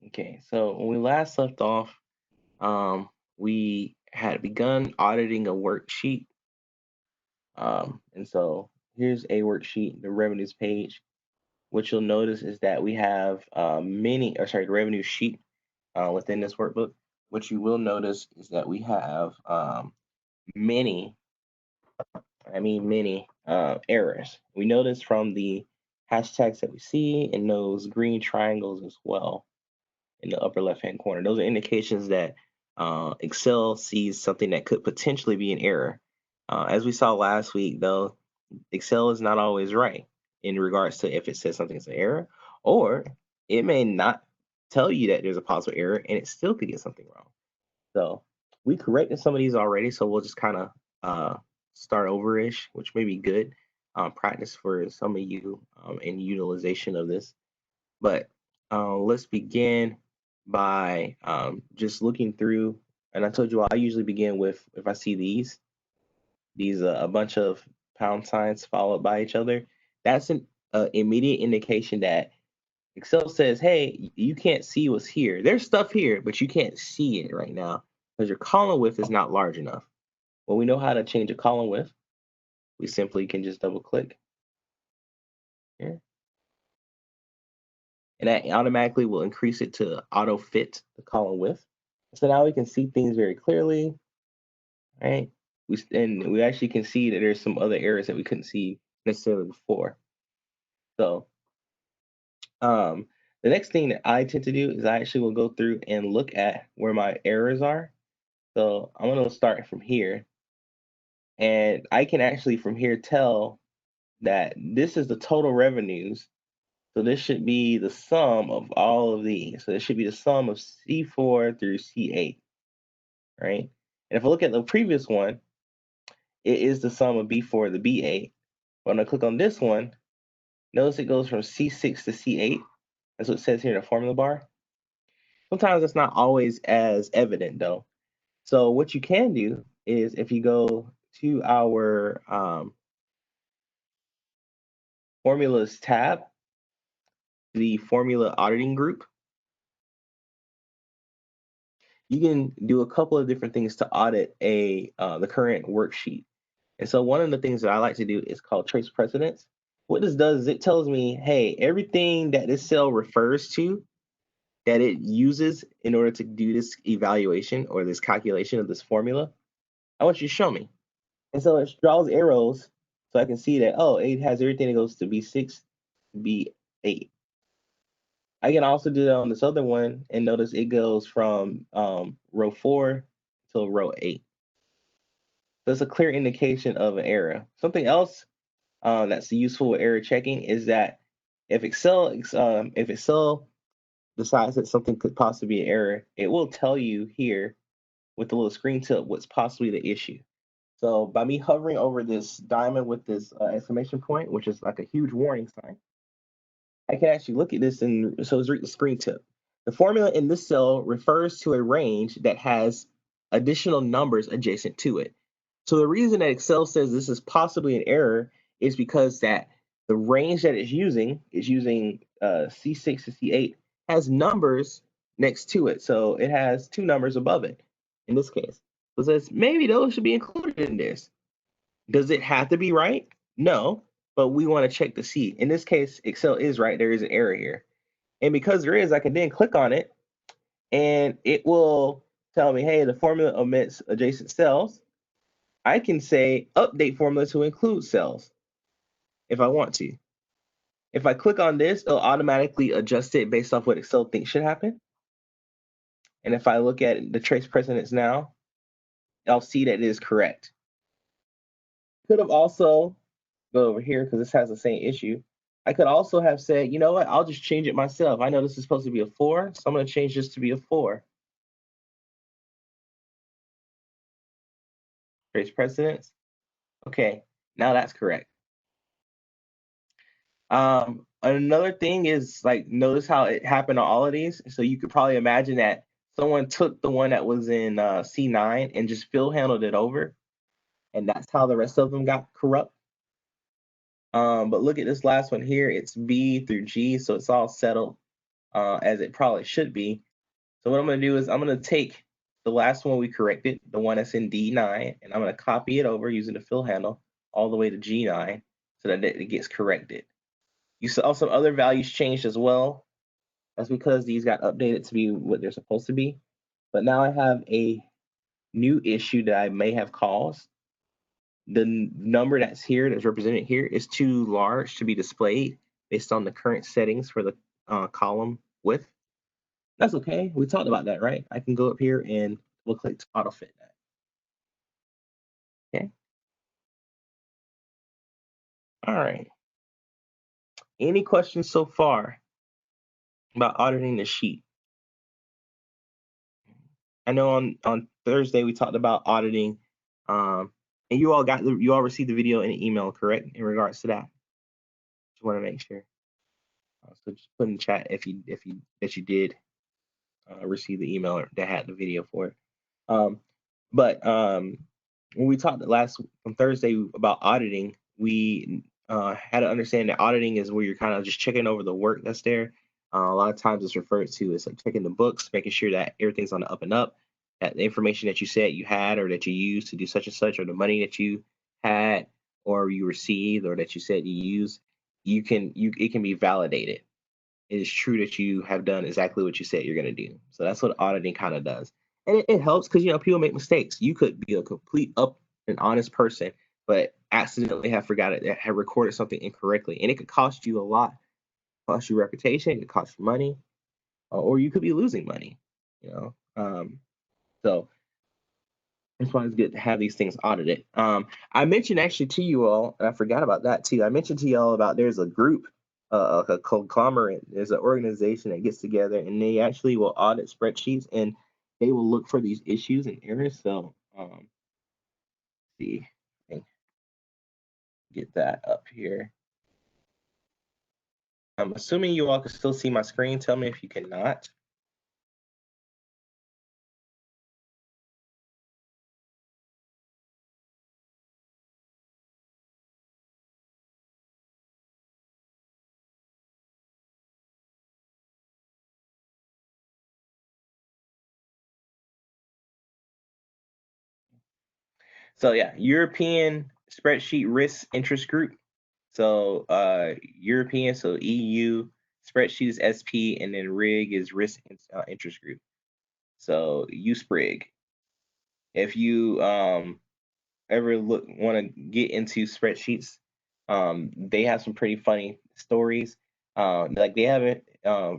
Okay, so when we last left off, we had begun auditing a worksheet. And so here's a worksheet, the revenues page. What you'll notice is that we have the revenue sheet within this workbook. What you will notice is that we have many, many errors. We notice from the hashtags that we see and those green triangles as well in the upper left-hand corner. Those are indications that Excel sees something that could potentially be an error. As we saw last week, though, Excel is not always right in regards to if it says something is an error, or it may not tell you that there's a possible error and it still could get something wrong. So we corrected some of these already, so we'll just kind of start over-ish, which may be good practice for some of you in utilization of this. But let's begin by just looking through. And I told you I usually begin with, if I see these a bunch of pound signs followed by each other, that's an immediate indication that Excel says, hey, you can't see what's here. There's stuff here, but you can't see it right now because your column width is not large enough. Well, we know how to change a column width. We simply can just double click here. And that automatically will increase it to auto fit the column width. So now we can see things very clearly, right? We actually can see that there's some other errors that we couldn't see necessarily before. So the next thing that I tend to do is I actually will go through and look at where my errors are. So I'm going to start from here. And I can actually from here tell that this is the total revenues. So this should be the sum of all of these. So this should be the sum of C4 through C8, right? And if I look at the previous one, it is the sum of B4 to B8. When I click on this one, notice it goes from C6 to C8. That's what it says here in the formula bar. Sometimes it's not always as evident though. So what you can do is if you go to our formulas tab, the formula auditing group, you can do a couple of different things to audit the current worksheet. And so one of the things that I like to do is called trace precedence. What this does is it tells me, hey, everything that this cell refers to that it uses in order to do this evaluation or this calculation of this formula, I want you to show me. And so it draws arrows so I can see that, oh, it has everything that goes to B6, B8. I can also do that on this other one and notice it goes from row 4 to row 8. That's a clear indication of an error. Something else that's useful with error checking is that if Excel decides that something could possibly be an error, it will tell you here with the little screen tip what's possibly the issue. So by me hovering over this diamond with this exclamation point, which is like a huge warning sign, I can actually look at this and so let's read the screen tip. The formula in this cell refers to a range that has additional numbers adjacent to it. So the reason that Excel says this is possibly an error is because that the range that it's using is using C6 to C8 has numbers next to it. So it has two numbers above it in this case. So it says maybe those should be included in this. Does it have to be right? No, but we want to check to see. In this case, Excel is right. There is an error here. And because there is, I can then click on it and it will tell me, hey, the formula omits adjacent cells. I can say update formula to include cells if I want to. If I click on this, it'll automatically adjust it based off what Excel thinks should happen. And if I look at the trace precedence now, I'll see that it is correct. Could have also go over here because this has the same issue. I could also have said, you know what, I'll just change it myself. I know this is supposed to be a 4, so I'm going to change this to be a 4. Trace precedence. Okay, now that's correct. Another thing is like notice how it happened on all of these. So you could probably imagine that someone took the one that was in C9 and just fill handled it over, and that's how the rest of them got corrupt. But look at this last one here. It's B through G, so it's all settled. as it probably should be. So what I'm going to do is I'm going to take the last one we corrected, the one that's in D9, and I'm going to copy it over using the fill handle all the way to G9 so that it gets corrected. You saw some other values changed as well. That's because these got updated to be what they're supposed to be. But now I have a new issue that I may have caused. The number that's here, that's represented here, is too large to be displayed based on the current settings for the column width. That's okay. We talked about that, right? I can go up here and we'll click to Autofit that. Okay. All right. Any questions so far about auditing the sheet? I know on Thursday we talked about auditing, and you all received the video and an email, correct, in regards to that. Just want to make sure. So just put in chat if you did receive the email that had the video for it. But when we talked on Thursday about auditing, we had to understand that auditing is where you're kind of just checking over the work that's there. A lot of times it's referred to as like checking the books, making sure that everything's on the up and up, that the information that you said you had or that you used to do such and such, or the money that you had or you received or that you said you used, it can be validated. It is true that you have done exactly what you said you're going to do. So that's what auditing kind of does. And it helps because, people make mistakes. You could be a complete up and honest person, but accidentally have have recorded something incorrectly. And it could cost you a lot. Cost you reputation, it could cost you money, or you could be losing money, So that's why it's good to have these things audited. I mentioned actually to you all, and I forgot about that too. I mentioned to you all about there's a group, a conglomerate. There's an organization that gets together and they actually will audit spreadsheets and they will look for these issues and errors. So, see, get that up here. I'm assuming you all can still see my screen. Tell me if you cannot. So yeah, European spreadsheet risk interest group. So European, so EU, spreadsheet is SP, and then RIG is risk interest group. So USPRIG. If you ever want to get into spreadsheets, they have some pretty funny stories. Like they have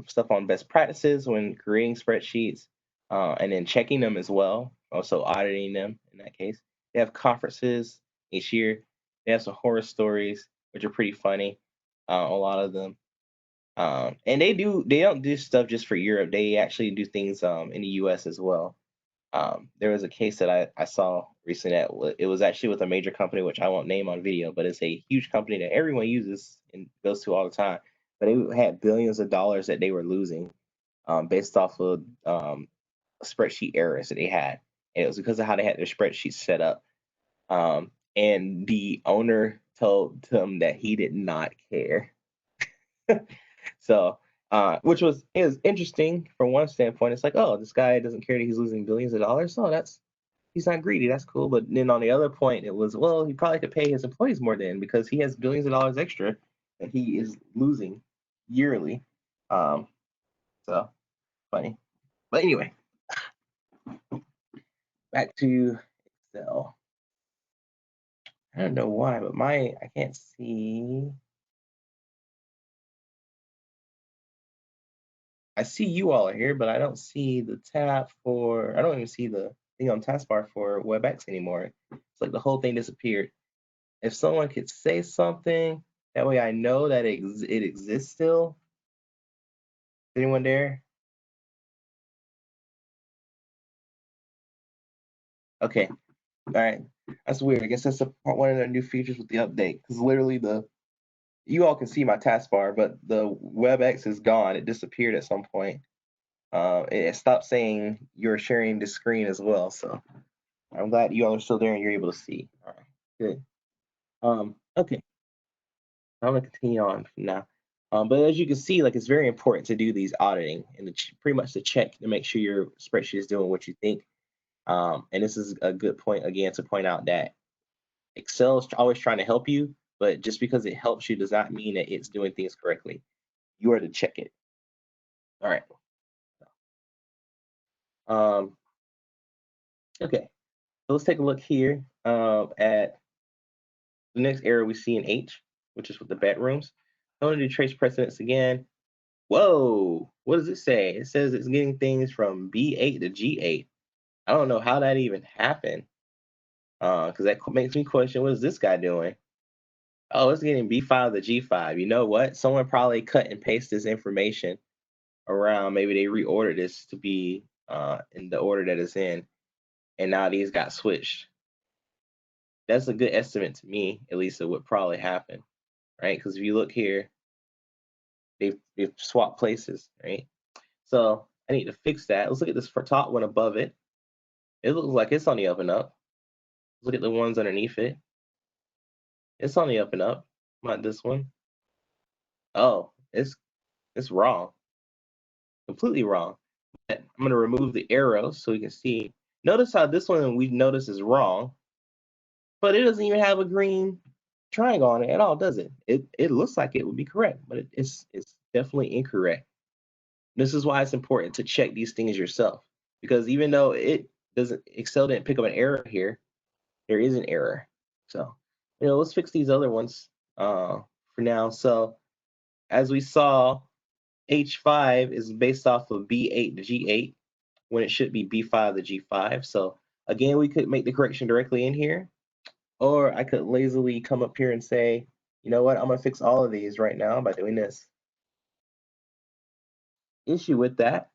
stuff on best practices when creating spreadsheets, and then checking them as well. Also auditing them in that case. They have conferences each year. They have some horror stories, which are pretty funny. A lot of them. And they don't do stuff just for Europe. They actually do things in the US as well. There was a case that I saw recently it was actually with a major company, which I won't name on video, but it's a huge company that everyone uses and goes to all the time. But it had billions of dollars that they were losing based off of spreadsheet errors that they had. And it was because of how they had their spreadsheets set up. And the owner told them that he did not care. So, which is interesting from one standpoint. It's like, oh, this guy doesn't care that he's losing billions of dollars. So he's not greedy. That's cool. But then on the other point, it was, well, he probably could pay his employees more then because he has billions of dollars extra that he is losing yearly. So funny. But anyway, back to Excel. I don't know why, but I can't see. I see you all are here, but I don't see the tab I don't even see the thing on taskbar for WebEx anymore. It's like the whole thing disappeared. If someone could say something, that way I know that it exists still. Is anyone there? Okay. All right. That's weird. I guess that's one of the new features with the update. Because literally you all can see my taskbar, but the WebEx is gone. It disappeared at some point. It stopped saying you're sharing the screen as well. So I'm glad you all are still there and you're able to see. All right, good. Okay. I'm gonna continue on from now. But as you can see, like it's very important to do these auditing and pretty much to check to make sure your spreadsheet is doing what you think. And this is a good point again to point out that Excel is always trying to help you, but just because it helps you does not mean that it's doing things correctly. You are to check it. All right. Um, okay. So let's take a look here at the next error we see in H, which is with the bedrooms. I want to do trace precedence again. Whoa, what does it say? It says it's getting things from B8 to G8. I don't know how that even happened. Because that makes me question, what is this guy doing? Oh, it's getting B5 to G5. You know what? Someone probably cut and paste this information around. Maybe they reordered this to be in the order that it's in, and now these got switched. That's a good estimate to me, at least, of what probably happened, right? Because if you look here, they've swapped places, right? So I need to fix that. Let's look at this top one above it. It looks like it's on the up and up. Look at the ones underneath it. It's on the up and up. Not this one. Oh, it's wrong. Completely wrong. I'm going to remove the arrows so we can see. Notice how this one we notice is wrong, but it doesn't even have a green triangle on it at all, does it? It looks like it would be correct, but it's definitely incorrect. This is why it's important to check these things yourself, because even though it doesn't, Excel didn't pick up an error here, there is an error. So, let's fix these other ones for now. So, as we saw, H5 is based off of B8 to G8 when it should be B5 to G5. So, again, we could make the correction directly in here, or I could lazily come up here and say, you know what, I'm going to fix all of these right now by doing this. Issue with that,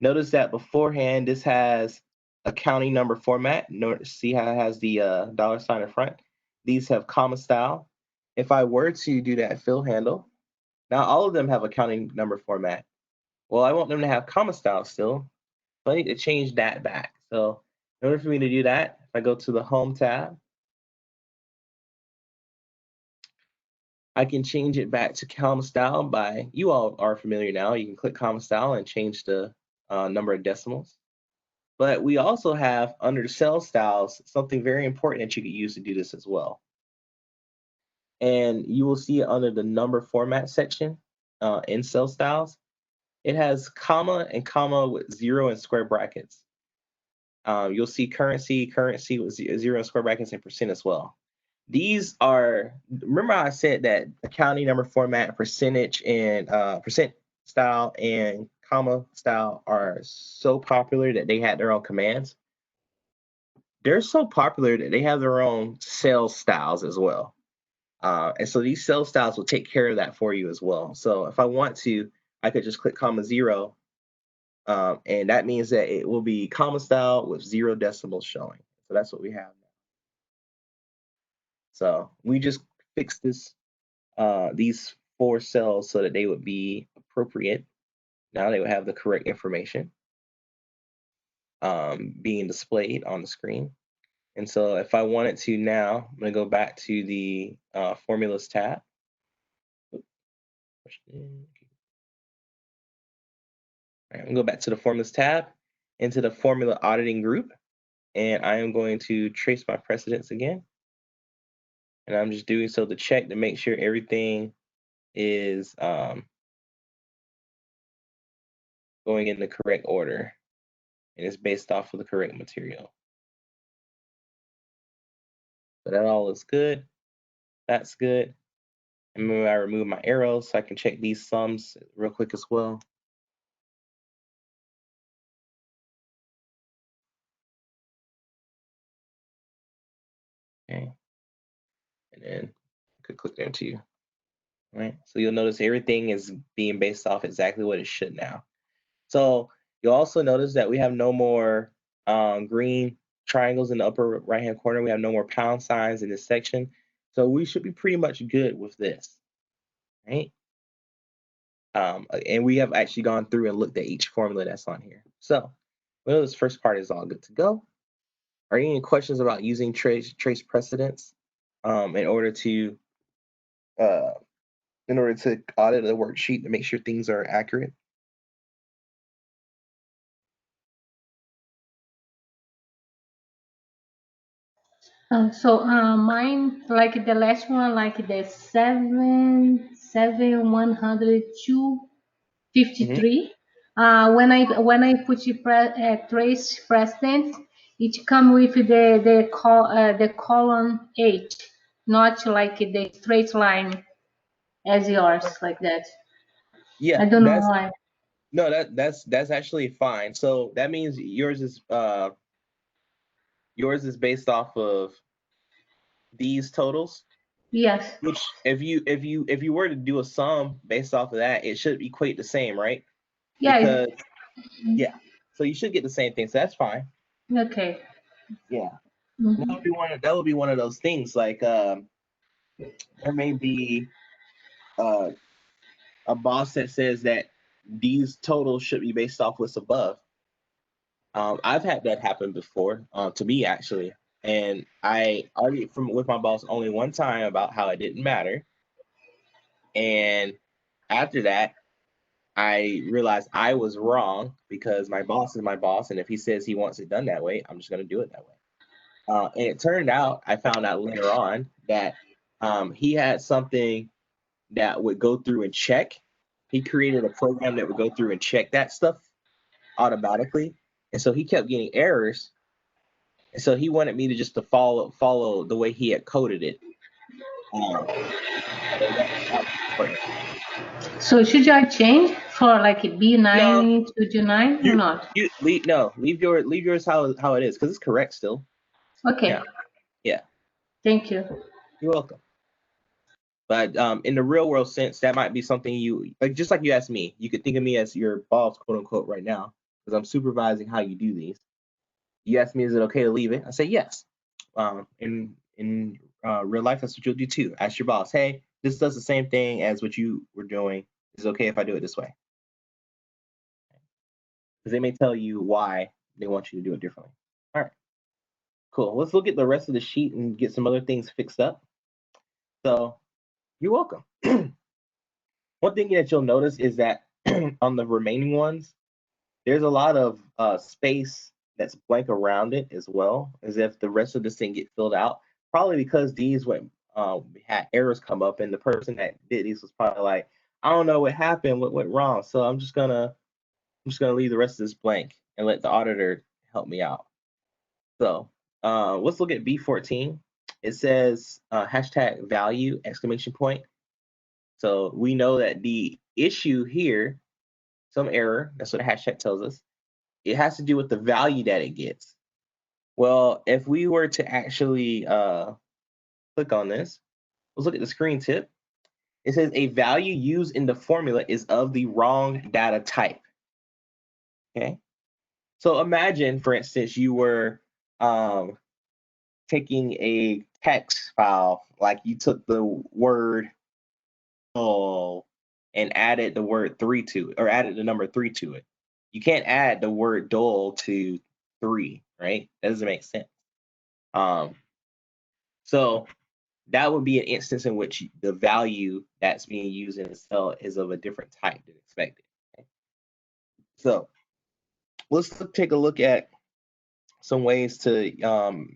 notice that beforehand, this has a counting number format. See how it has the $ in front? These have comma style. If I were to do that fill handle, now all of them have a counting number format. Well, I want them to have comma style still, so I need to change that back. So in order for me to do that, if I go to the Home tab, I can change it back to comma style by, you all are familiar now, you can click comma style and change the number of decimals. But we also have under cell styles something very important that you could use to do this as well. And you will see it under the number format section in cell styles. It has comma and comma with 0 and square brackets. You'll see currency with 0 and square brackets and percent as well. These are, remember I said that accounting number format, percentage, and percent style and comma style are so popular that they had their own commands. They're so popular that they have their own cell styles as well. And so these cell styles will take care of that for you as well. So if I want to, I could just click comma 0, and that means that it will be comma style with 0 decimals showing. So that's what we have now. So we just fixed these 4 cells so that they would be appropriate. Now they would have the correct information being displayed on the screen. And so if I wanted to now, I'm going to go back to the formulas tab. I'm going to go back to the formulas tab, into the formula auditing group, and I am going to trace my precedence again. And I'm just doing so to check to make sure everything is going in the correct order and it's based off of the correct material. So that all looks good. That's good. And maybe I remove my arrows so I can check these sums real quick as well. Okay. And then I could click there too. Right. So you'll notice everything is being based off exactly what it should now. So you'll also notice that we have no more green triangles in the upper right hand corner. We have no more pound signs in this section. So we should be pretty much good with this, right? And we have actually gone through and looked at each formula that's on here. So well, this first part is all good to go. Are there any questions about using trace precedence in order to in order to audit a worksheet to make sure things are accurate? Mine, like the last one, like the 15253. When I put trace precedent, it come with the column H, not like the straight line as yours, like that. Yeah, I don't know why. no, that's actually fine. So that means yours is based off of these totals. Yes, Which if you were to do a sum based off of that, it should equate the same, right? yeah, Because yeah, so you should get the same thing. So that's fine. okay. Yeah, that would Mhm. be one of those things. Like there may be uh, a boss that says that these totals should be based off what's above. I've had that happen before to me actually, and I argued with my boss only one time about how it didn't matter, and after that I realized I was wrong because my boss is my boss, and if he says he wants it done that way, I'm just going to do it that way. And it turned out, I found out later on that he had something that would go through and check. He created a program that would go through and check that stuff automatically, and so he kept getting errors. And so he wanted me to just to follow the way he had coded it. Um, so that was important. So should I change for like a No, B9 to G9 or you not? leave yours how it is because it's correct still. Yeah, Okay, yeah. thank you. You're welcome. But in the real world sense, that might be something you like, just like you asked me. You could think of me as your boss, quote unquote, right now, because I'm supervising how you do these. You asked me, is it okay to leave it? I say yes. In real life, that's what you'll do too. Ask your boss, hey, this does the same thing as what you were doing. Is it okay if I do it this way? Because they may tell you why they want you to do it differently. All right, cool. Let's look at the rest of the sheet and get some other things fixed up. So you're welcome. One thing that you'll notice is that on the remaining ones, there's a lot of space that's blank around it as well, as if the rest of this thing get filled out. Probably because these went had errors come up, and the person that did these was probably like, I don't know what happened, what went wrong, so I'm just gonna leave the rest of this blank and let the auditor help me out. So let's look at B14. It says hashtag value exclamation point. So we know that the issue here, some error, that's what the hashtag tells us, it has to do with the value that it gets. Well, if we were to actually click on this, let's look at the screen tip. It says a value used in the formula is of the wrong data type. Okay. So imagine, for instance, you were taking a text file, like you took the word "dull" and added the word three to it, or added the number three to it. You can't add the word dull to three, right? That doesn't make sense. Um, so that would be an instance in which the value that's being used in the cell is of a different type than expected. Okay? So let's take a look at some ways to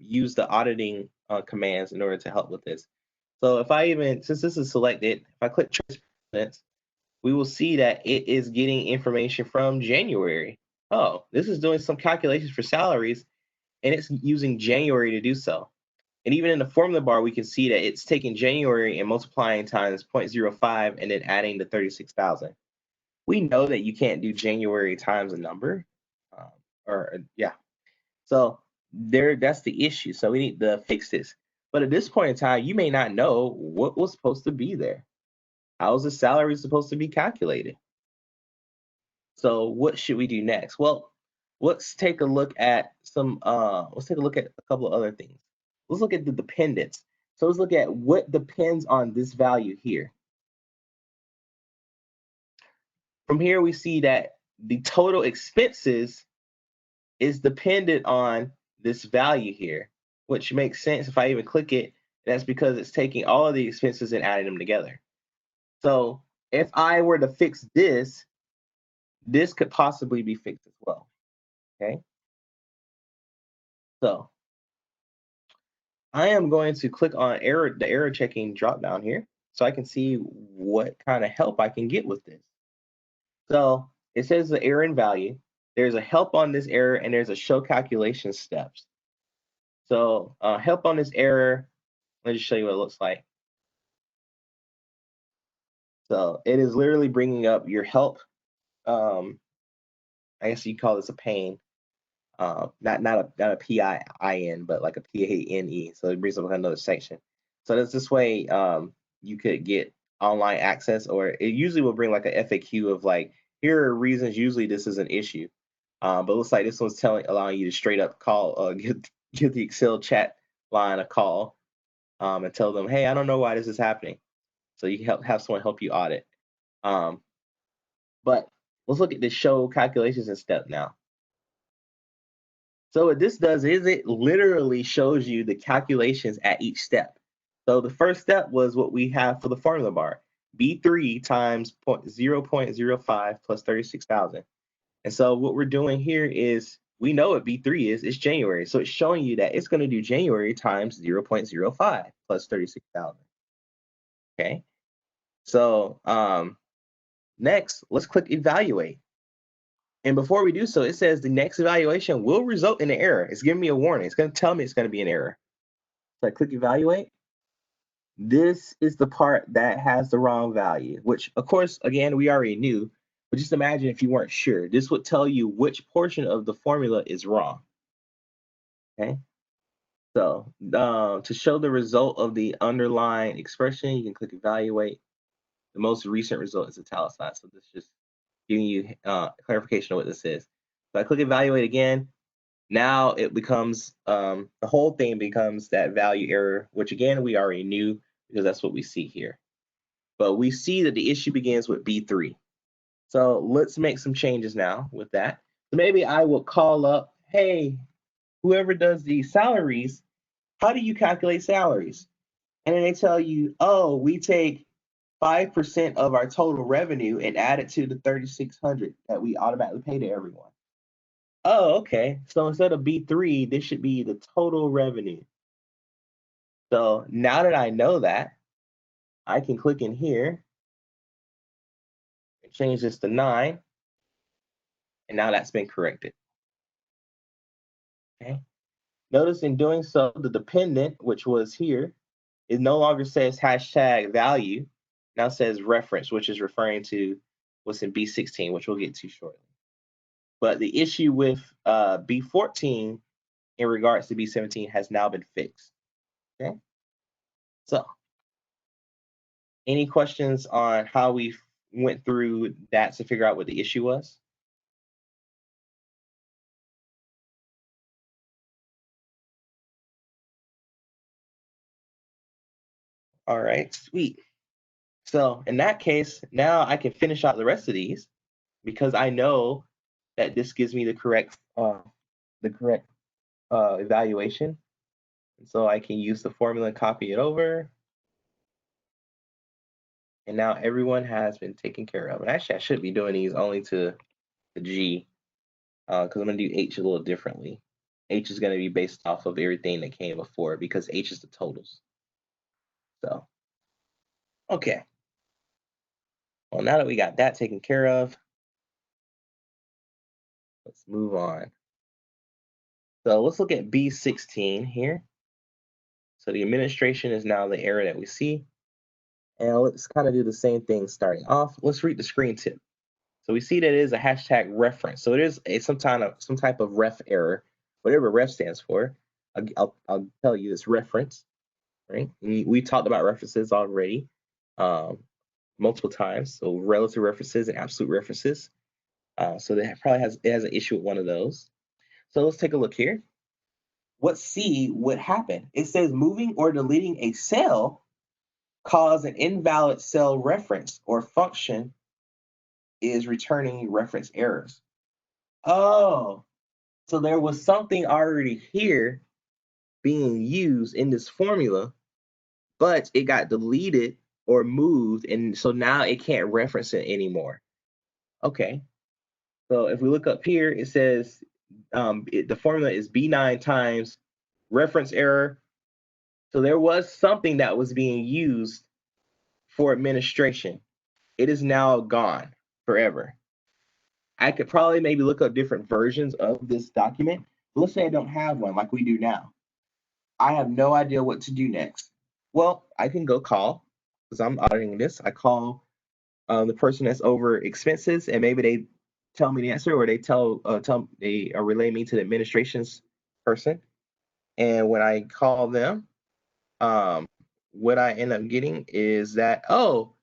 use the auditing commands in order to help with this. So if I even, since this is selected, if I click trace precedence, we will see that it is getting information from January. Oh, this is doing some calculations for salaries, and it's using January to do so. And even in the formula bar, we can see that it's taking January and multiplying times 0.05 and then adding the 36,000. We know that you can't do January times a number, um, yeah. So that's the issue. So we need to fix this. But at this point in time, you may not know what was supposed to be there. How is the salary supposed to be calculated? So what should we do next? Well, let's take a look at let's take a look at a couple of other things. Let's look at the dependence. So let's look at what depends on this value here. From here, we see that the total expenses is dependent on this value here, which makes sense if I even click it. That's because it's taking all of the expenses and adding them together. So if I were to fix this, this could possibly be fixed as well. Okay. So I am going to click on the error checking drop down here so I can see what kind of help I can get with this. So it says the error in value. There's a help on this error and there's a show calculation steps. So help on this error, let me just show you what it looks like. So it is literally bringing up your help. I guess you call this a pane. Not a PIN, but like a PANE. So it brings up another section. So that's this way you could get online access, or it usually will bring like a FAQ of like, here are reasons usually this is an issue. But it looks like this one's allowing you to straight up call, give the Excel chat line a call and tell them, hey, I don't know why this is happening. So you can have someone help you audit. But let's look at the show calculations and step now. So what this does is it literally shows you the calculations at each step. So the first step was what we have for the formula bar, B3 times 0.05 plus 36,000. And so what we're doing here is we know what B3 is, it's January. So it's showing you that it's going to do January times 0.05 plus 36,000. Okay. So next, let's click evaluate. And before we do so, it says the next evaluation will result in an error. It's giving me a warning. It's going to tell me it's going to be an error. So I click evaluate. This is the part that has the wrong value, which of course, again, we already knew, but just imagine if you weren't sure. This would tell you which portion of the formula is wrong. Okay. So to show the result of the underlying expression, you can click evaluate. The most recent result is italicized. So this is just giving you clarification of what this is. So I click evaluate again. Now it becomes, the whole thing becomes that value error, which again, we already knew because that's what we see here. But we see that the issue begins with B3. So let's make some changes now with that. So maybe I will call up, hey, whoever does the salaries, how do you calculate salaries? And then they tell you, oh, we take 5% of our total revenue and add it to the 3,600 that we automatically pay to everyone. Oh, okay. So instead of B3, this should be the total revenue. So now that I know that, I can click in here and change this to 9. And now that's been corrected. Okay. Notice in doing so, the dependent, which was here, it no longer says hashtag value. Now says reference, which is referring to what's in B16, which we'll get to shortly. But the issue with B14 in regards to B17 has now been fixed. Okay. So any questions on how we went through that to figure out what the issue was? All right, sweet. So in that case, now I can finish out the rest of these because I know that this gives me the correct evaluation. And so I can use the formula and copy it over. And now everyone has been taken care of. And actually, I should be doing these only to the G because I'm going to do H a little differently. H is going to be based off of everything that came before because H is the totals. So, okay. Well, now that we got that taken care of, let's move on. So let's look at B16 here. So the administration is now the error that we see. And let's kind of do the same thing starting off. Let's read the screen tip. So we see that it is a hashtag reference. So it is some type of ref error, whatever ref stands for. I'll tell you this reference, right? We talked about references already multiple times. So relative references and absolute references. So that probably has an issue with one of those. So let's take a look here. Let's see what happened. It says moving or deleting a cell cause an invalid cell reference or function is returning reference errors. Oh, so there was something already here being used in this formula, but it got deleted or moved, and so now it can't reference it anymore. Okay, so if we look up here, it says the formula is B9 times reference error. So there was something that was being used for administration. It is now gone forever. I could probably maybe look up different versions of this document. Let's say I don't have one like we do now. I have no idea what to do next. Well, I can go call, because I'm auditing this. I call the person that's over expenses, and maybe they tell me the answer, or they relay me to the administration's person. And when I call them, what I end up getting is that, oh,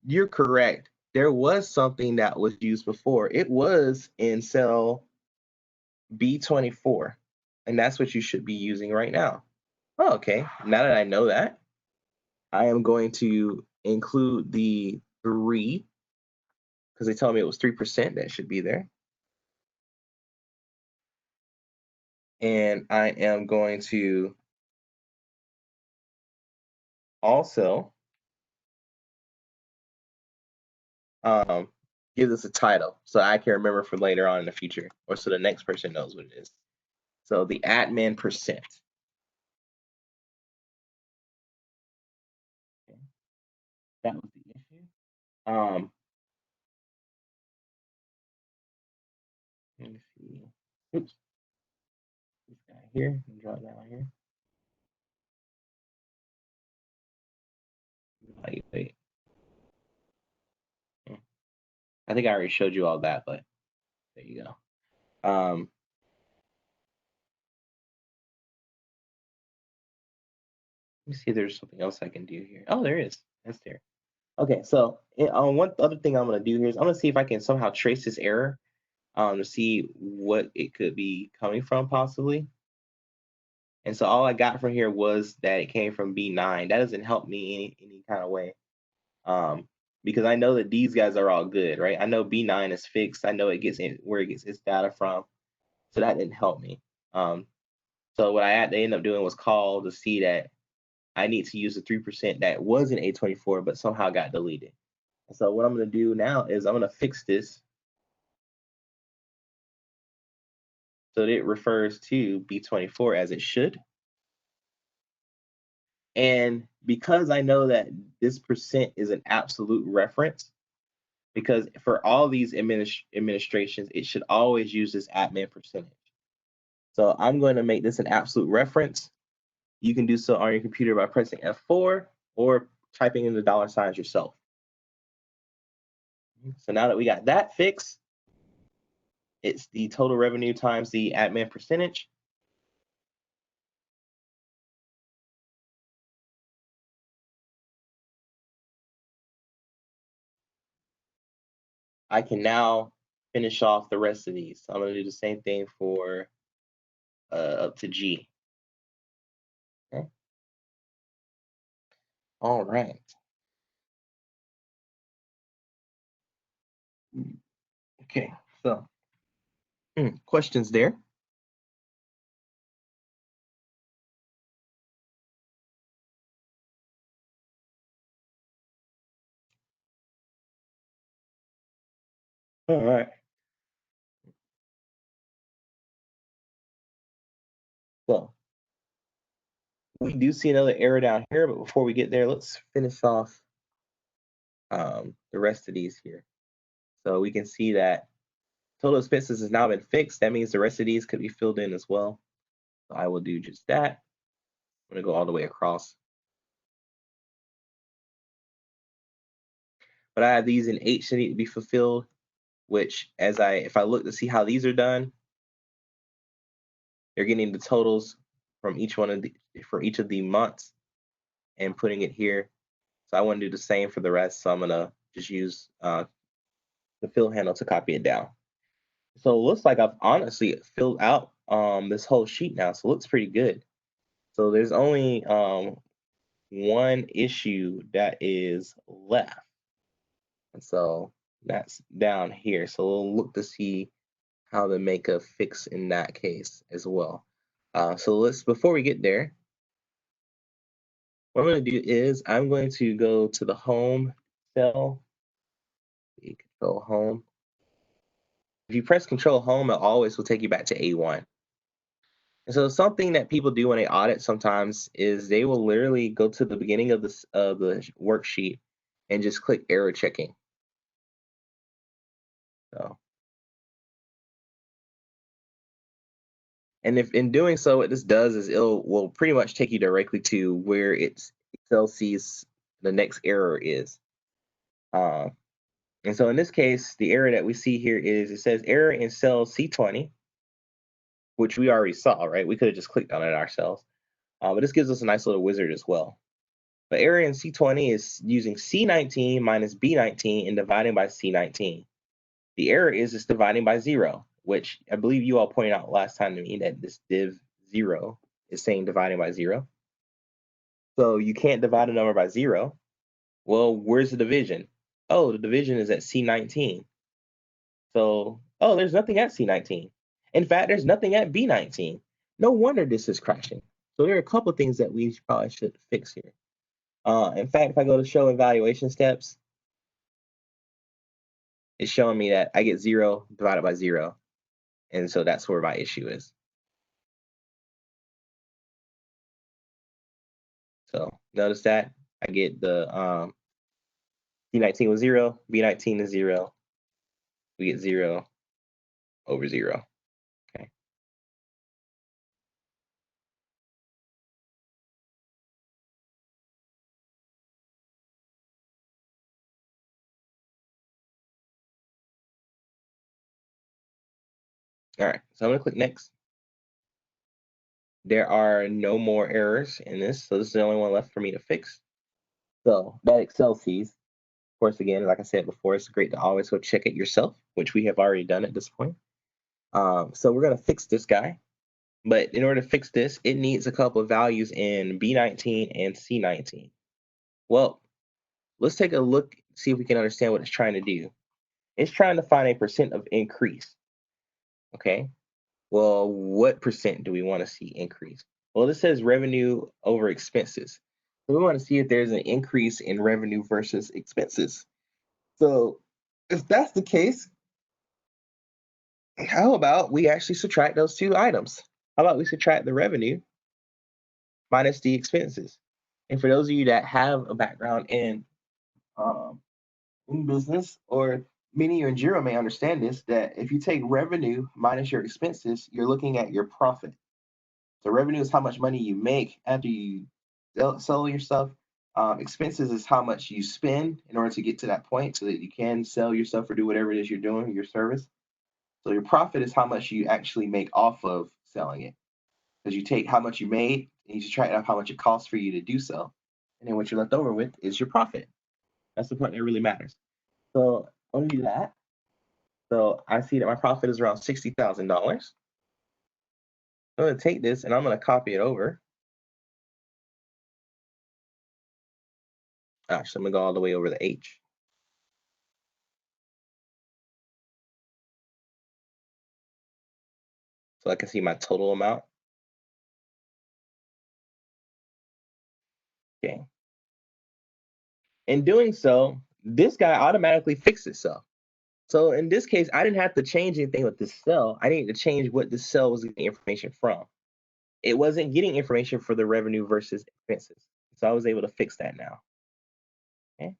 you're correct. There was something that was used before. It was in cell B24, and that's what you should be using right now. Oh, okay. Now that I know that, I am going to include the 3, because they tell me it was 3%. That should be there. And I am going to also give this a title so I can remember for later on in the future, or so the next person knows what it is. So the admin percent. Okay. That was the issue. Let me see. Oops. This guy here. Drop down here. Wait. I think I already showed you all that, but there you go. Let me see if there's something else I can do here. Oh, there is. That's there. Okay, so one other thing I'm going to do here is I'm going to see if I can somehow trace this error to see what it could be coming from possibly. And so all I got from here was that it came from B9. That doesn't help me any kind of way, because I know that these guys are all good, right? I know B9 is fixed. I know it gets where it gets its data from. So that didn't help me. So what they ended up doing was call to see that I need to use the 3% that was in A24, but somehow got deleted. And so what I'm going to do now is I'm going to fix this so that it refers to B24 as it should. And because I know that this percent is an absolute reference, because for all these administrations, it should always use this admin percentage. So I'm going to make this an absolute reference. You can do so on your computer by pressing F4 or typing in the $ yourself. So now that we got that fixed, it's the total revenue times the admin percentage. I can now finish off the rest of these. So I'm going to do the same thing for up to G. Okay. All right. Okay, so questions there? All right. So we do see another error down here, but before we get there, let's finish off the rest of these here. So we can see that total expenses has now been fixed. That means the rest of these could be filled in as well. So I will do just that. I'm going to go all the way across. But I have these in H that need to be fulfilled, which if I look to see how these are done, they're getting the totals from each of the months and putting it here. So I want to do the same for the rest. So I'm going to just use the fill handle to copy it down. So it looks like I've honestly filled out this whole sheet now. So it looks pretty good. So there's only one issue that is left. And so that's down here. So we'll look to see how to make a fix in that case as well. So before we get there, what I'm going to do is I'm going to go to the home cell, control home. If you press control home, it always will take you back to A1. And so something that people do when they audit sometimes is they will literally go to the beginning of the worksheet and just click error checking. So, and if in doing so, what this does is will pretty much take you directly to where Excel sees the next error is. And so in this case, the error that we see here is it says error in cell C20, which we already saw, right? We could have just clicked on it ourselves. But this gives us a nice little wizard as well. But error in C20 is using C19 minus B19 and dividing by C19. The error is it's dividing by 0, which I believe you all pointed out last time to me that this div 0 is saying dividing by 0. So you can't divide a number by 0. Well, where's the division? Oh, the division is at C19. So, oh, there's nothing at C19. In fact, there's nothing at B19. No wonder this is crashing. So there are a couple of things that we probably should fix here. In fact, if I go to show evaluation steps, it's showing me that I get 0 divided by 0. And so that's where my issue is. So notice that I get the C19 was 0, B19 is 0. We get 0 over 0. Okay. All right, so I'm gonna click next. There are no more errors in this, so this is the only one left for me to fix. So that Excel sees, of course, again, like I said before, it's great to always go check it yourself, which we have already done at this point. So we're gonna fix this guy, but in order to fix this, it needs a couple of values in B19 and C19. Well, let's take a look, see if we can understand what it's trying to do. It's trying to find a percent of increase. Okay. Well, what percent do we want to see increase? Well, this says revenue over expenses. So we want to see if there's an increase in revenue versus expenses. So if that's the case, how about we actually subtract those two items? How about we subtract the revenue minus the expenses? And for those of you that have a background in business, or many in Jira may understand this, that if you take revenue minus your expenses, you're looking at your profit. So revenue is how much money you make after you sell your stuff. Expenses is how much you spend in order to get to that point so that you can sell your stuff or do whatever it is you're doing, your service. So your profit is how much you actually make off of selling it. Because you take how much you made and you subtract out how much it costs for you to do so. And then what you're left over with is your profit. That's the part that really matters. So I'm gonna do that. So I see that my profit is around $60,000. I'm gonna take this and I'm gonna copy it over. Actually, I'm gonna go all the way over the H. So I can see my total amount. Okay. In doing so, this guy automatically fixed itself. So in this case, I didn't have to change anything with this cell. I needed to change what this cell was getting information from. It wasn't getting information for the revenue versus expenses. So I was able to fix that now. Okay.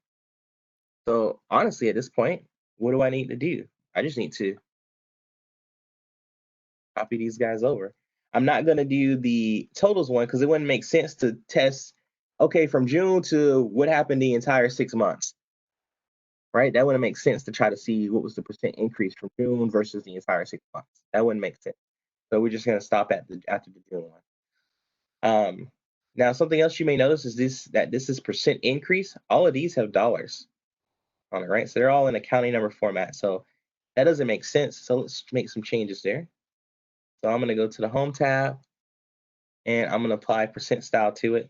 So honestly, at this point, what do I need to do? I just need to copy these guys over. I'm not going to do the totals one because it wouldn't make sense to test, okay, from June to what happened the entire 6 months, right? That wouldn't make sense to try to see what was the percent increase from June versus the entire 6 months. That wouldn't make sense. So we're just going to stop at after the June one. Now, something else you may notice is this is percent increase. All of these have dollars on it, right? So they're all in accounting number format. So that doesn't make sense. So let's make some changes there. So I'm going to go to the Home tab, and I'm going to apply percent style to it.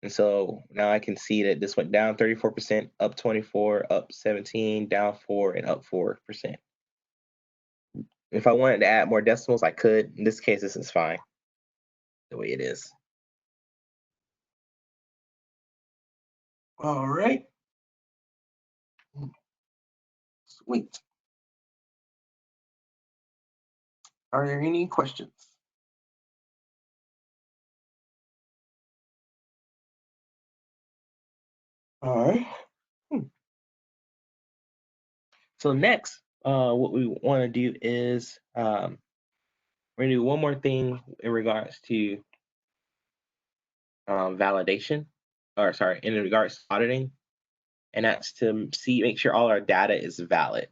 And so now I can see that this went down 34%, up 24, up 17, down 4, and up 4%. If I wanted to add more decimals, I could. In this case, this is fine the way it is. All right. Sweet. Are there any questions? All right. So next, what we want to do is we're gonna do one more thing in regards to validation, or sorry, in regards to auditing, and that's to make sure all our data is valid.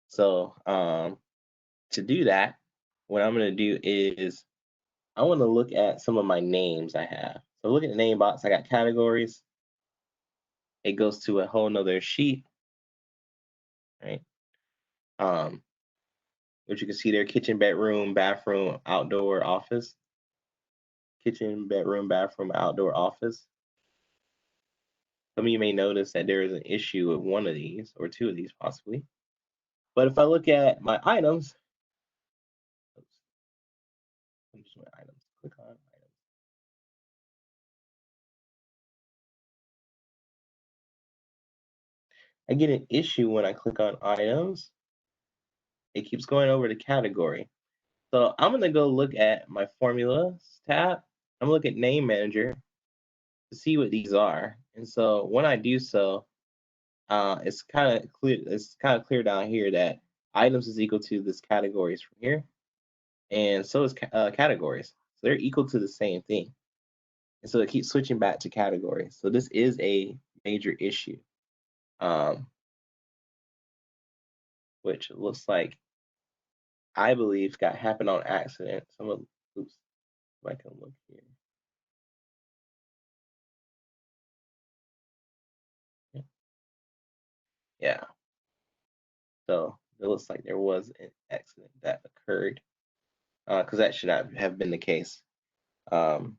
So to do that, what I'm gonna do is I want to look at some of my names I have. So look at the name box. I got categories. It goes to a whole nother sheet, right? Which you can see there: kitchen, bedroom, bathroom, outdoor, office. Kitchen, bedroom, bathroom, outdoor, office. Some of you may notice that there is an issue with one of these or two of these possibly. But if I look at my items, click on items. I get an issue when I click on items. It keeps going over to category. So I'm gonna go look at my formulas tab. I'm gonna look at name manager to see what these are. And so when I do so, it's kind of clear. It's kind of clear down here that items is equal to this categories from here, and so is categories. So they're equal to the same thing. And so it keeps switching back to categories. So this is a major issue, which looks like I believe happened on accident. Oops, if I can look here. Yeah. So it looks like there was an accident that occurred, because that should not have been the case. Because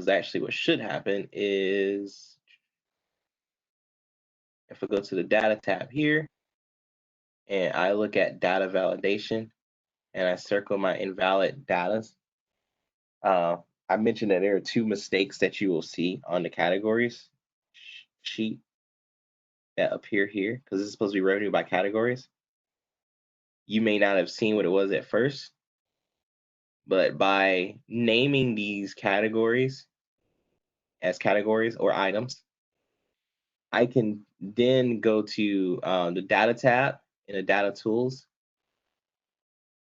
actually what should happen is if I go to the data tab here and I look at data validation and I circle my invalid data, I mentioned that there are two mistakes that you will see on the categories sheet that appear here because this is supposed to be revenue by categories. You may not have seen what it was at first, but by naming these categories as categories or items, I can then go to the data tab in the data tools,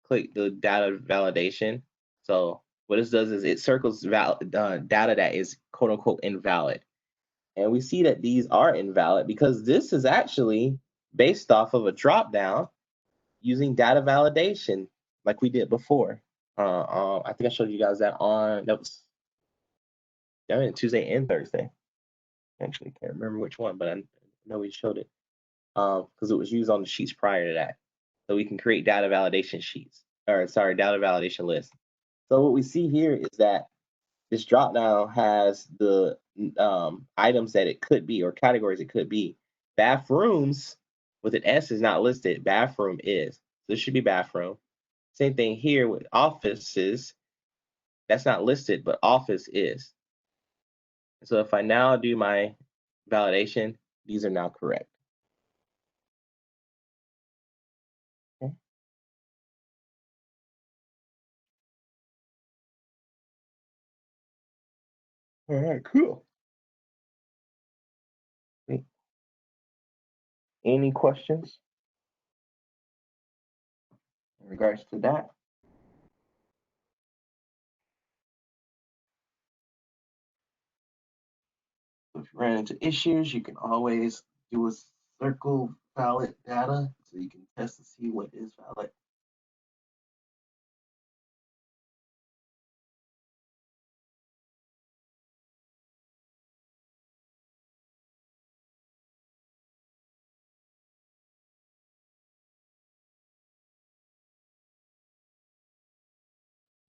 click the data validation. So what this does is it circles data that is quote unquote invalid. And we see that these are invalid because this is actually based off of a drop down using data validation like we did before. I think I showed you guys that was Tuesday and Thursday. Actually, can't remember which one, but I know we showed it because it was used on the sheets prior to that. So we can create data validation sheets, or sorry, data validation lists. So what we see here is that this drop down has the items that it could be or categories it could be. Bathrooms with an S is not listed. Bathroom is. This should be bathroom. Same thing here with offices. That's not listed, but office is. So if I now do my validation, these are now correct. Okay. All right, cool. Any questions in regards to that? If you run into issues, you can always do a circle valid data so you can test to see what is valid.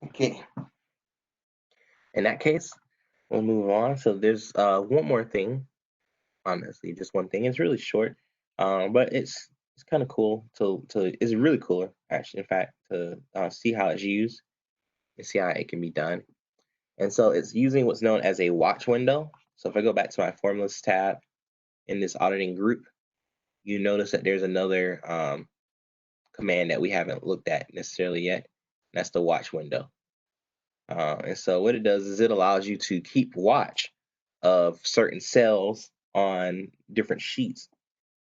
Okay. In that case, we'll move on. So there's one more thing, honestly, just one thing. It's really short, but it's kind of cool it's really cooler actually, in fact, to see how it's used and see how it can be done. And so it's using what's known as a watch window. So if I go back to my formulas tab in this auditing group, you notice that there's another command that we haven't looked at necessarily yet. That's the watch window. And so what it does is it allows you to keep watch of certain cells on different sheets.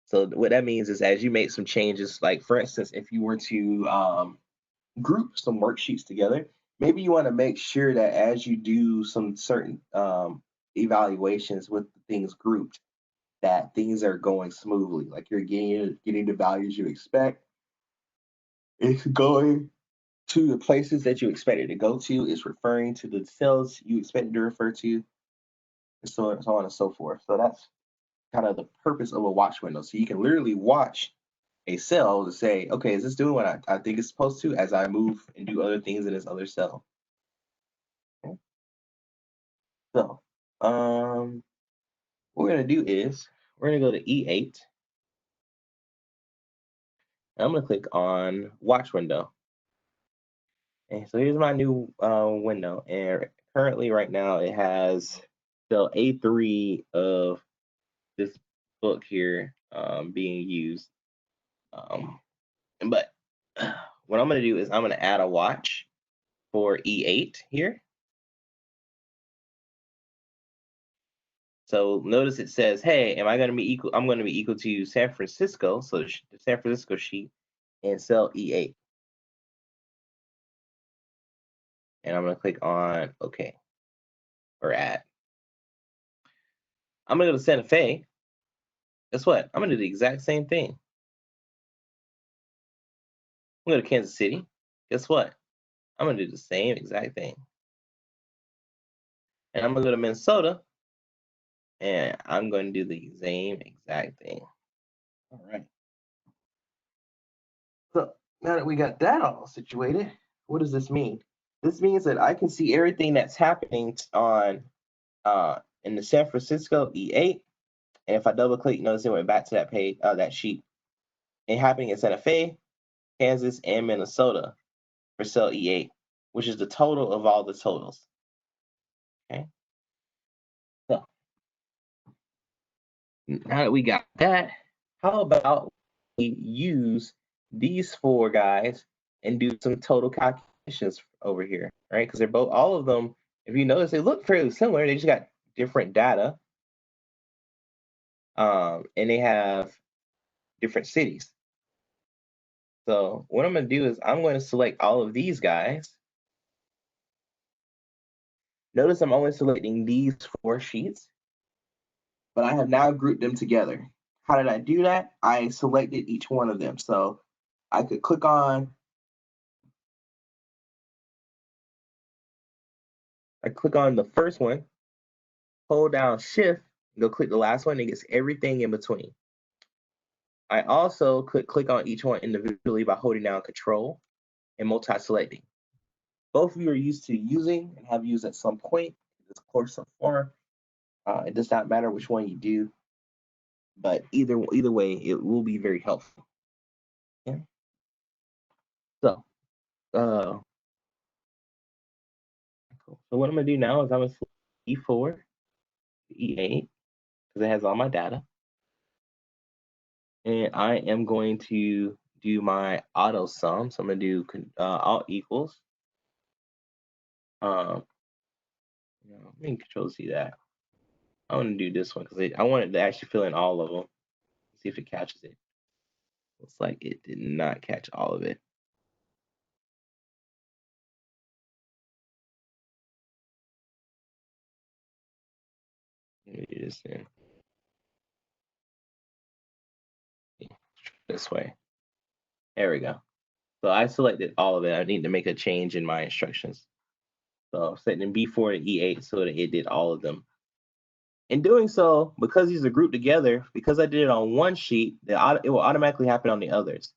So what that means is as you make some changes, like for instance, if you were to group some worksheets together, maybe you want to make sure that as you do some certain evaluations with things grouped, that things are going smoothly, like you're getting the values you expect. It's going to the places that you expect it to go to. It's referring to the cells you expect it to refer to, and so on and so forth. So that's kind of the purpose of a watch window. So you can literally watch a cell to say, okay, is this doing what I think it's supposed to as I move and do other things in this other cell? Okay. So what we're going to do is we're going to go to E8. And I'm going to click on watch window. And so here's my new window. And currently right now it has cell A3 of this book here being used. But what I'm going to do is I'm going to add a watch for E8 here. So notice it says, hey, am I going to be equal? I'm going to be equal to San Francisco. So the San Francisco sheet and cell E8. And I'm going to click on OK or add. I'm going to go to Santa Fe. Guess what? I'm going to do the exact same thing. I'm going to go to Kansas City. Guess what? I'm going to do the same exact thing. And I'm going to go to Minnesota. And I'm going to do the same exact thing. All right. So now that we got that all situated, what does this mean? This means that I can see everything that's happening on in the San Francisco E8. And if I double click, notice it went back to that page, that sheet. And happening in Santa Fe, Kansas, and Minnesota for cell E8, which is the total of all the totals. Okay. So now that we got that, how about we use these four guys and do some total calculations over here, right? Because they're both, all of them, if you notice, they look fairly similar. They just got different data, and they have different cities. So what I'm going to do is I'm going to select all of these guys. Notice I'm only selecting these four sheets, but I have now grouped them together. How did I do that? I selected each one of them. So I could click on the first one, hold down Shift, go click the last one, and it gets everything in between. I also could click on each one individually by holding down Control and multi-selecting. Both of you are used to using and have used at some point in this course so far. It does not matter which one you do, but either way, it will be very helpful. Okay. So, cool. So what I'm gonna do now is I'm gonna select E4, E8, because it has all my data, and I am going to do my auto sum. So I'm gonna do alt equals. Let me Control C that. I want to do this one because I wanted to actually fill in all of them. See if it catches it. Looks like it did not catch all of it. Let me do this then. This way. There we go. So I selected all of it. I need to make a change in my instructions. So I'm setting B4 to E8 so that it did all of them. In doing so, because these are grouped together, because I did it on one sheet, it will automatically happen on the others.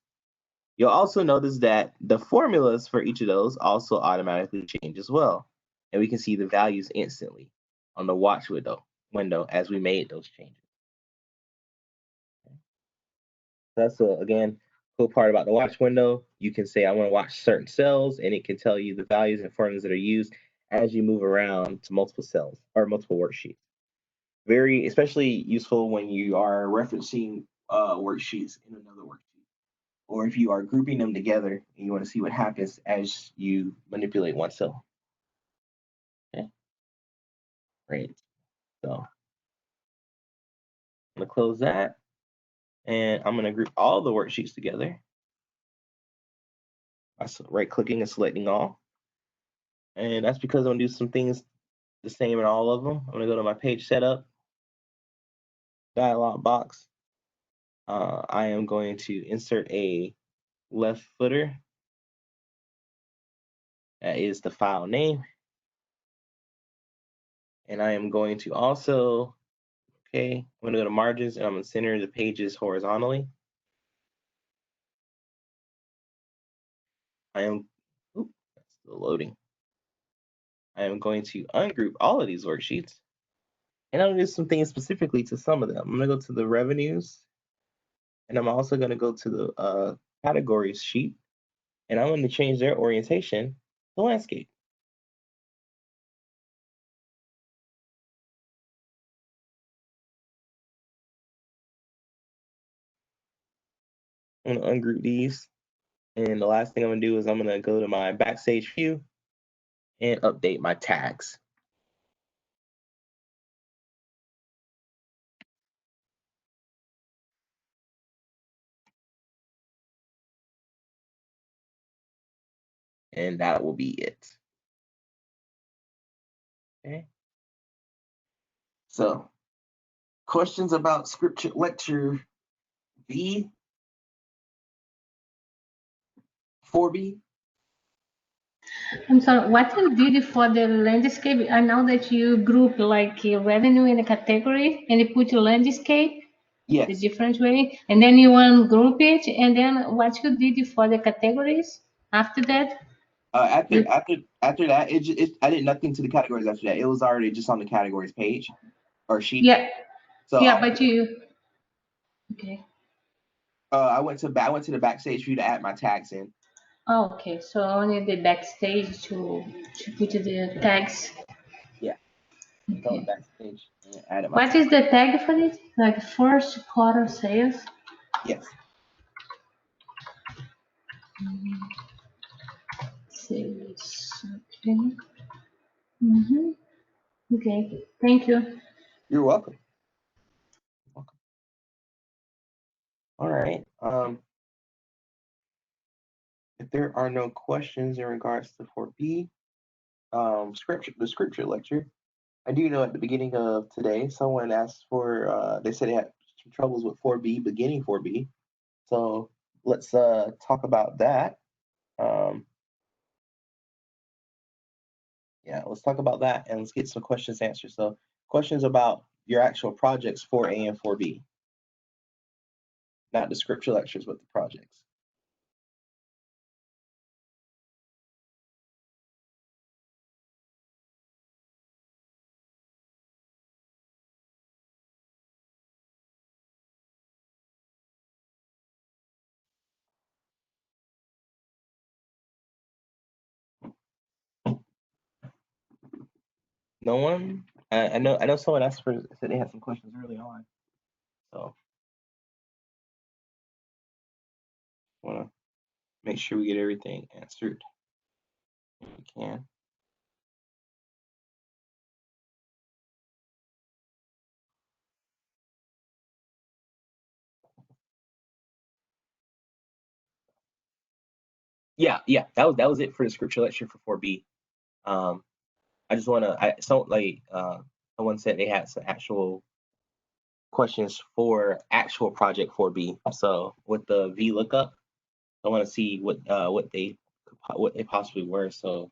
You'll also notice that the formulas for each of those also automatically change as well. And we can see the values instantly on the watch window as we made those changes. That's again, cool part about the watch window. You can say I want to watch certain cells, and it can tell you the values and formulas that are used as you move around to multiple cells or multiple worksheets. Very, especially useful when you are referencing worksheets in another worksheet, or if you are grouping them together and you want to see what happens as you manipulate one cell. Okay, great. So I'm gonna close that, and I'm gonna group all the worksheets together by right-clicking and selecting all. And that's because I'm gonna do some things the same in all of them. I'm gonna go to my page setup dialog box. I am going to insert a left footer. That is the file name. And I am going to also, okay, I'm gonna go to margins and I'm gonna center the pages horizontally. That's still loading. I am going to ungroup all of these worksheets. And I'm gonna do some things specifically to some of them. I'm gonna go to the revenues, and I'm also gonna go to the categories sheet, and I'm gonna change their orientation to landscape. I'm gonna ungroup these. And the last thing I'm gonna do is I'm gonna go to my backstage view and update my tags. And that will be it. Okay. So, questions about scripture lecture B, 4B? I'm sorry, what you did for the landscape? I know that you group like revenue in a category and you put landscape the Yes. different way, and then you ungroup it, and then what you did for the categories after that? After that, I did nothing to the categories after that. It was already just on the categories page or sheet. Yeah, So yeah, but you okay. I went to the backstage view to add my tags in. Oh, okay, so only the backstage to put the tags. Yeah. So Okay. backstage and added my What tag. is the tag for it? Like first quarter sales? Yes. Sales. Okay. Mm-hmm. Okay. Thank you. You're welcome. All right. If there are no questions in regards to 4B, the scripture lecture, I do know at the beginning of today, someone asked for, they said they had some troubles with 4B, beginning 4B. So let's talk about that. Yeah, let's talk about that and let's get some questions answered. So questions about your actual projects 4A and 4B, not the scripture lectures, but the projects. No one? I know someone asked for said they had some questions early on. So wanna make sure we get everything answered if we can. Yeah, that was it for the scripture lecture for 4B. I just wanna someone said they had some actual questions for actual project 4B. So with the VLOOKUP, I want to see what they possibly were. So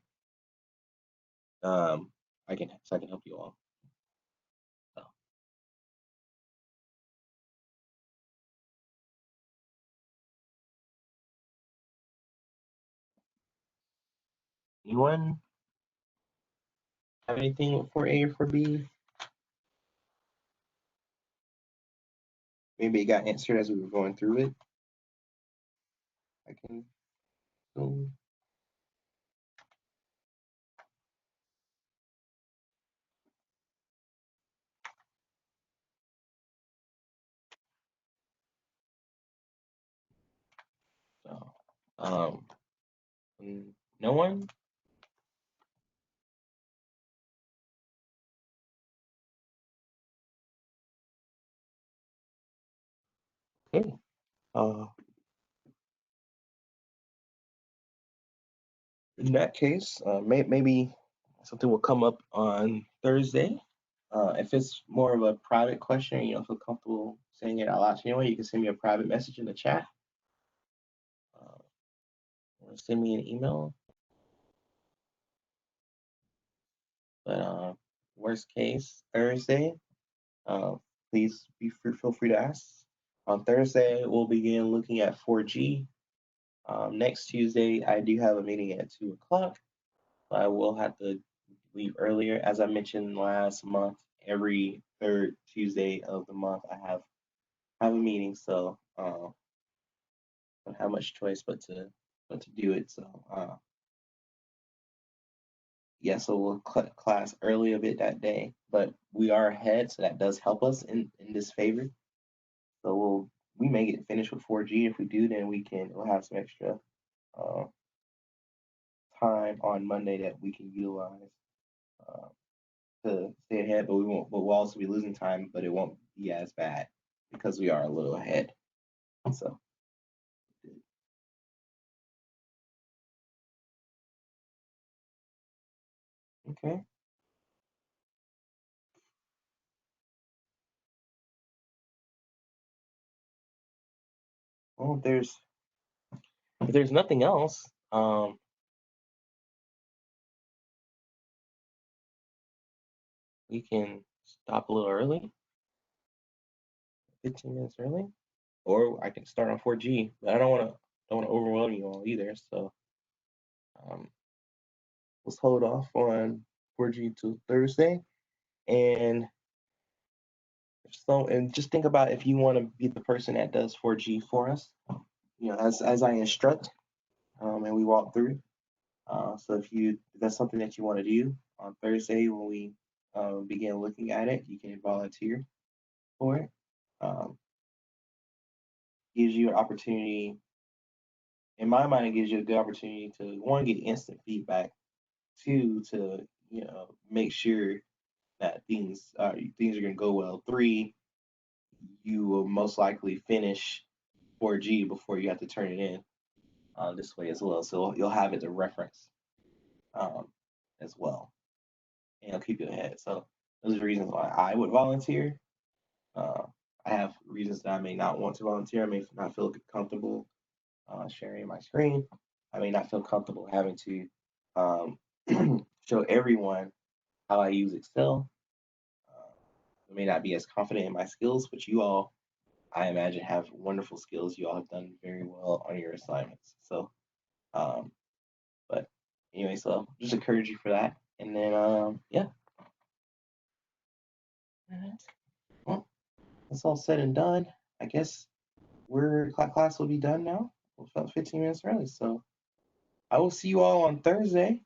I can help you all. So. Anyone have anything for A or for B? Maybe it got answered as we were going through it. I can. No one? Okay. In that case, maybe something will come up on Thursday. If it's more of a private question, and you don't feel comfortable saying it out loud to anyone, you can send me a private message in the chat. Or send me an email. But worst case, Thursday, please feel free to ask. On Thursday, we'll begin looking at 4G. Next Tuesday, I do have a meeting at 2 o'clock. I will have to leave earlier. As I mentioned last month, every third Tuesday of the month, I have a meeting, so don't have much choice but to do it. So yeah, so we'll class early a bit that day, but we are ahead, so that does help us in this favor. So we may get finished with 4G. If we do, then we'll have some extra time on Monday that we can utilize to stay ahead, but we'll also be losing time, but it won't be as bad because we are a little ahead. So okay. Well, if there's nothing else, we can stop a little early, 15 minutes early, or I can start on 4G, but I don't want to overwhelm you all either. So let's hold off on 4G till Thursday, and just think about if you want to be the person that does 4G for us, as I instruct, and we walk through. So if that's something that you want to do on Thursday when we begin looking at it, you can volunteer for it. Gives you an opportunity. In my mind, it gives you a good opportunity to, one, get instant feedback, two, to make sure that things are going to go well. Three, you will most likely finish 4G before you have to turn it in this way as well. So you'll have it to reference as well, and it'll keep you ahead. So those are the reasons why I would volunteer. I have reasons that I may not want to volunteer. I may not feel comfortable sharing my screen. I may not feel comfortable having to show everyone how I use Excel. I may not be as confident in my skills, but you all, I imagine, have wonderful skills. You all have done very well on your assignments. So, but anyway, so just encourage you for that. And then, yeah. Well, that's all said and done. I guess class will be done now. We're about 15 minutes early. So I will see you all on Thursday.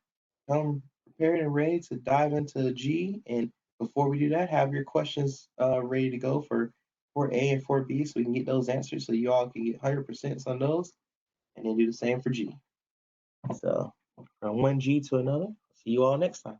Come prepared and ready to dive into G. And before we do that, have your questions ready to go for 4A and 4B so we can get those answers so you all can get 100% on those. And then do the same for G. So from one G to another, see you all next time.